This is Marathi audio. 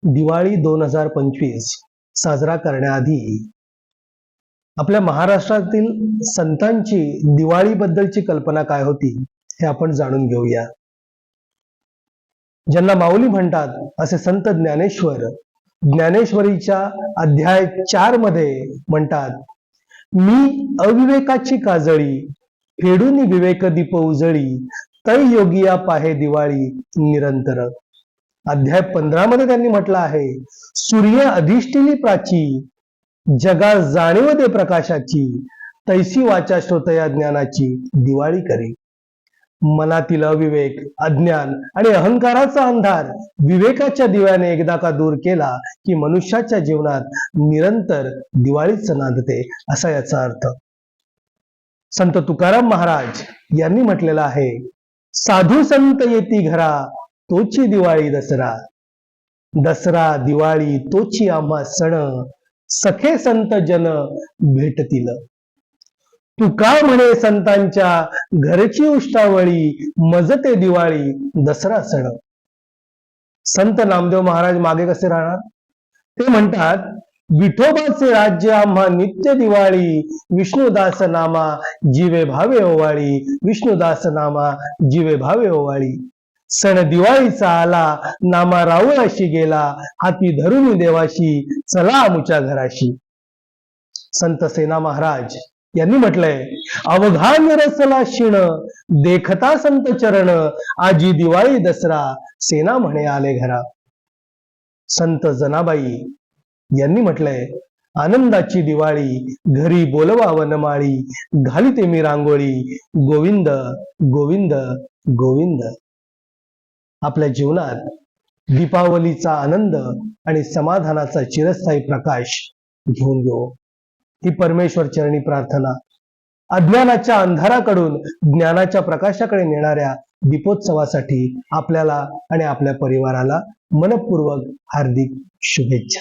दिवाळी 2025 साजरा करण्याआधी आपल्या महाराष्ट्रातील संतांची दिवाळीबद्दलची कल्पना काय होती हे आपण जाणून घेऊया. ज्यांना माऊली म्हणतात असे संत ज्ञानेश्वर ज्ञानेश्वरीच्या अध्याय 4 मध्ये म्हणतात, मी अविवेकाची काजळी फेडून विवेक दीप उजळी तै योगिया पाहे दिवाळी निरंतर. अध्याय 15 मध्ये त्यांनी म्हटलं आहे, सूर्य अधिष्ठिनी प्राची जगा जाणीव दे प्रकाशाची तैसी वाचा श्रोतया ज्ञानाची दिवाळी करी. मनातील अविवेक, अज्ञान आणि अहंकाराचा अंधार विवेकाच्या दिव्याने एकदा का दूर केला की मनुष्याच्या जीवनात निरंतर दिवाळीच नांदते, असा याचा अर्थ. संत तुकाराम महाराज यांनी म्हटलेलं आहे, साधू संत येती घरा तोची दिवाळी दसरा. दसरा दिवाळी तोची आम्हा सण सखे संत जन भेटतील. तुका म्हणे संतांच्या घरची उष्टावळी मजते दिवाळी दसरा सण. संत नामदेव महाराज मागे कसे राहणार? ते म्हणतात, विठोबाचे राज्य आम्हा नित्य दिवाळी विष्णुदास नामा जीवे भावे ओवाळी. विष्णुदास नामा जीवे भावे ओवाळी. सण दिवाळीचा आला नामा रावळाशी गेला हाती धरून देवाशी चला आमुच्या घराशी. संत सेना महाराज यांनी म्हटलंय, अवघा निरसला क्षीण देखता संत चरण आजी दिवाळी दसरा सेना म्हणे आले घरा. संत जनाबाई यांनी म्हटलंय, आनंदाची दिवाळी घरी बोलवा वनमाळी घालिते मी रांगोळी गोविंद गोविंद गोविंद. आपल्या जीवनात दीपावलीचा आनंद आणि समाधानाचा चिरस्थायी प्रकाश घेऊन येऊ ही परमेश्वर चरणी प्रार्थना. अज्ञानाच्या अंधाराकडून ज्ञानाच्या प्रकाशाकडे नेणाऱ्या दीपोत्सवासाठी आपल्याला आणि आपल्या परिवाराला मनपूर्वक हार्दिक शुभेच्छा.